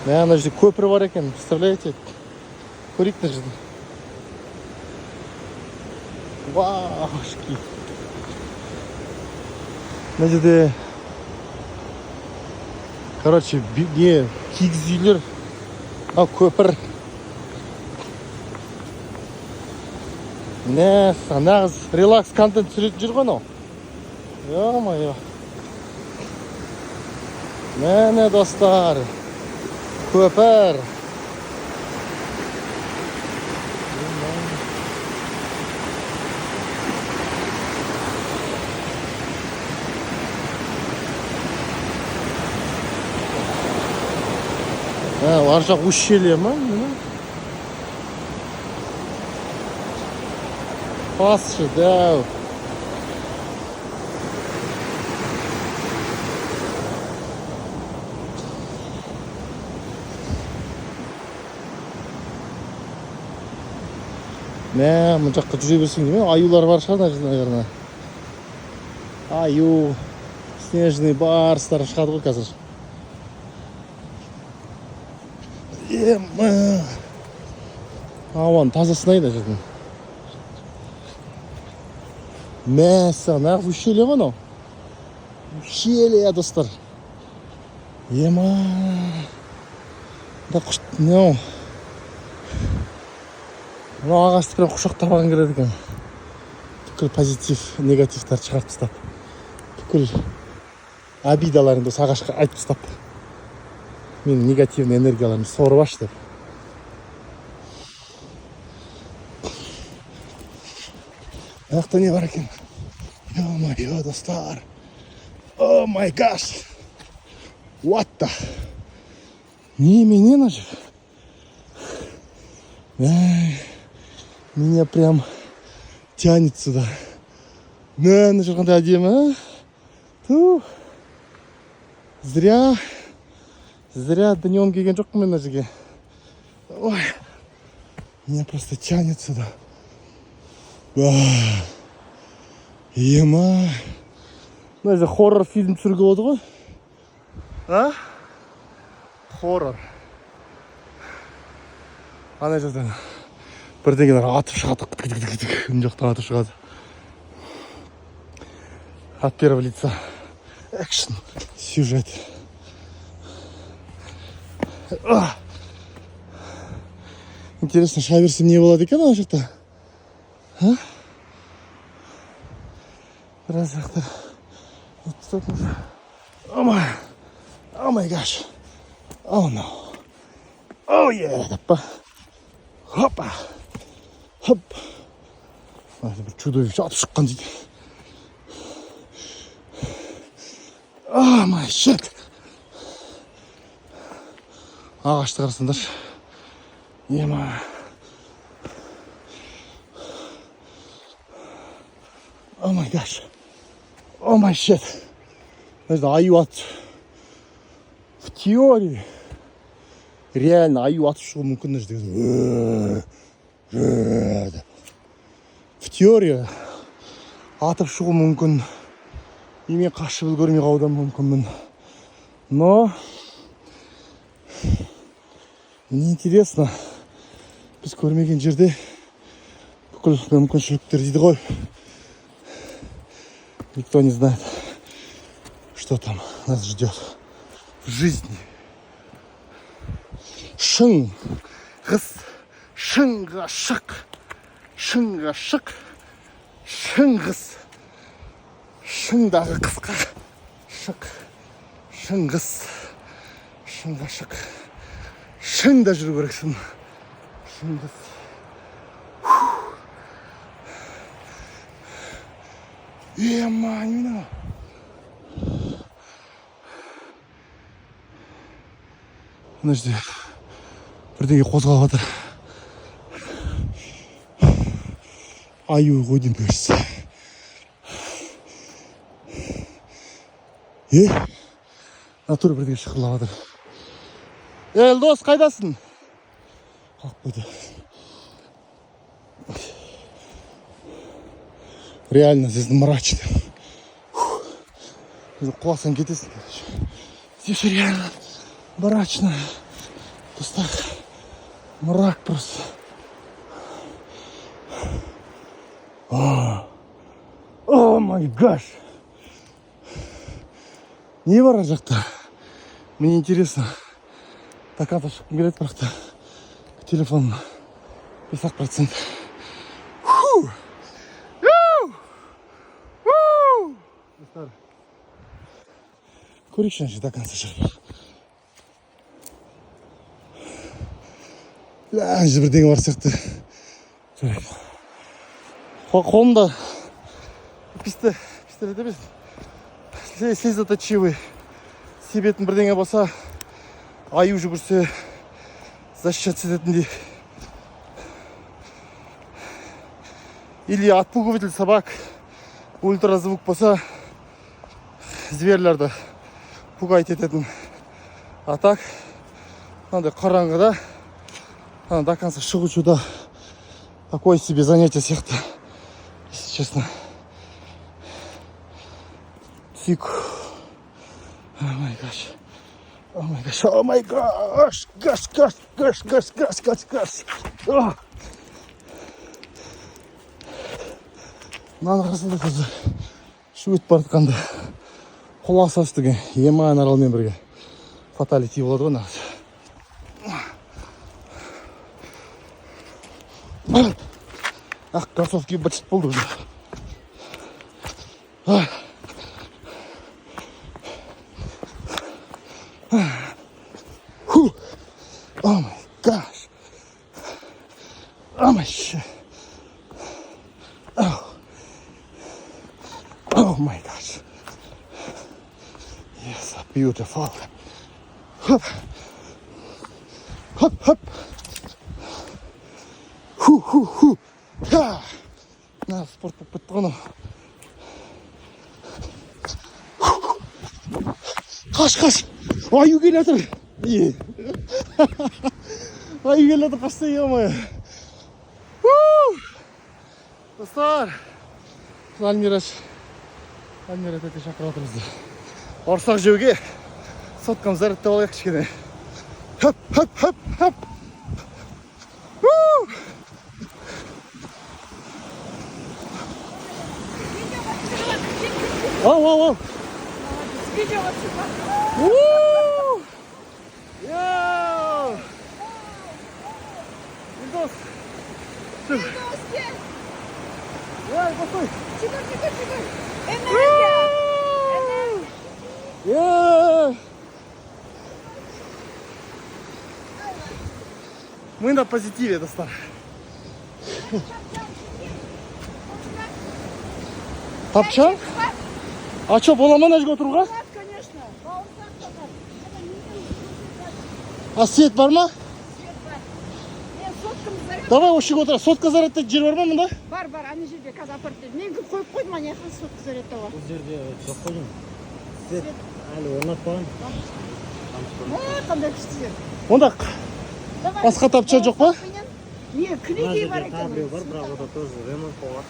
Ана жерде көпір бар екен, представляете? Көрейік мына жерде. Башки. Мына жерде, короче, не, кигіз үйлер. Көпір. Нағыз релакс контент түсіретін жүр ғой анау. Ё-моё. Міне достар, көпір. Ар жақ ущелье ма? Пасшы, дәу. Мұн жаққа жүре берсең деме, аюлар бар шығар, наверное. Аю, снежный барстар шығады ғой қазір. Ауаны таза сынайды жерден. Нағыз ущелье ғой анау. Ущелье, достар. Ағашты прям құшақтап алған келеді екен. Бүкіл позитив, негативтарды шығарып тастап. Бүкіл обидаларыңды осы ағашқа айтып тастап. Менің негативный энергияларымды сорып аш деп. Аяқта не бар екен? Ё-моё, достар. О май гаш. What the? Немене нажик. Меня прям тянет сюда. На жерқандай әдемі, а? Зря днем келген жоқпын мен мына жерге. Ой, меня просто тянет сюда. Ема. Мына жерде хоррор фильм түсіруге болады ғой? Хоррор. Ана жерден бірдеңелер атып шығады. Үн жақтан атып шығады. От первого лица. Экшн. Сюжет. Интересно, шыға берсем не болады екен ана жақта? Біраз жақта. Oh my gosh. Oh no. Oh yeah. Хопа. Хоп. Бір чудовище атып шыққан дейді. Oh my shit. Ағашты қарасаңдаршы. Ема. Oh my gosh. Oh my shit. Аю атып. В теории. Реально аю атып шығу мүмкін жерде. В теория атып шығу мүмкін. Емен қашып үлгермей қалудан мүмкінмін. Но мне интересно, біз көрмеген жерде бүкіл мүмкіншіліктер дейді ғой. Никто не знает, что там нас ждет в жизни. Шыңғыс, шыңғашық, шыңғашық, шыңғыс, шыңдағы қысқа, шық, шыңғыс, шыңғашық, шыңда жүру керексің, шыңғыс. Ема, не мына жерде бірдеңе қозғалып жатыр. Аю ғой деймін көрсі. Натура бірдеңе шықырлап жатыр. Елдос, қайдасың? Қалып қойды. Реально здесь мрачно. Құласаң кетесің. Здесь реально мрачно. Достар, мрак просто. О май гаш. Не бар ар жақта? Мне интересно. Стаканға шыққым келеді бірақ та телефоным 5%. Достар, көрейікші әнші стаканға шығып. Әнші бірдеңе бар сияқты. Қолымда пистолет емес. Слезоточивый себетін бірдеңе болса, аю жүгірсе, защищаться ететіндей. Или отпугиватель собак, ультразвук болса, зверлерді пугать ететін. А так, қараңғыда, до конца шығу да такое себе занятие сияқты, если честно. Сик. О май гаш. О май гаш. О май гаш. Гаш. Мынаның қасында қазір шу өтіп бара жатқанда құлақ сасы деген Еман аралмен бірге фаталити болады ғой нағыз. Ақ, кроссовки бытшыт болды уже. Oh my gosh. Oh my shit. Oh my gosh. Yes, beautiful. Hop. Hop, hop. Ху. На, спорт болып кетті ғана. Қаш. Аю келе жатыр. Аю келе жатыр, қашса ема. Достар, Альмира тәте шақырып жатыр бізді. Орсақ жеуге соткам зарядтап алайық кішкене. Хоп. Ау. Видео отсюда. Йоу! Видос! Ой, постой! Чикай. Энергия. Йоу! Мы на позитиве, достар. Тапчан? А что, бола ма мына жерге отыруға? Конечно. А свет бар ма? Свет бар. Мен соткамды заряд. Давай осы жерге отырайық. Сотка зарядтайтын жер бар ма мұнда? Бар, ана жерде қазір апарып берді. Мен қойып қойдым, ана жаққа сотка зарядтауға. Бұл жерде жоқ қойдым. Свет әлі орнатпаған. Қандай күшті жер. Онда басқа тапчан жоқ па? Не, кілегей бар екен. Біреу бар, бірақ ода тоже ремонт болған.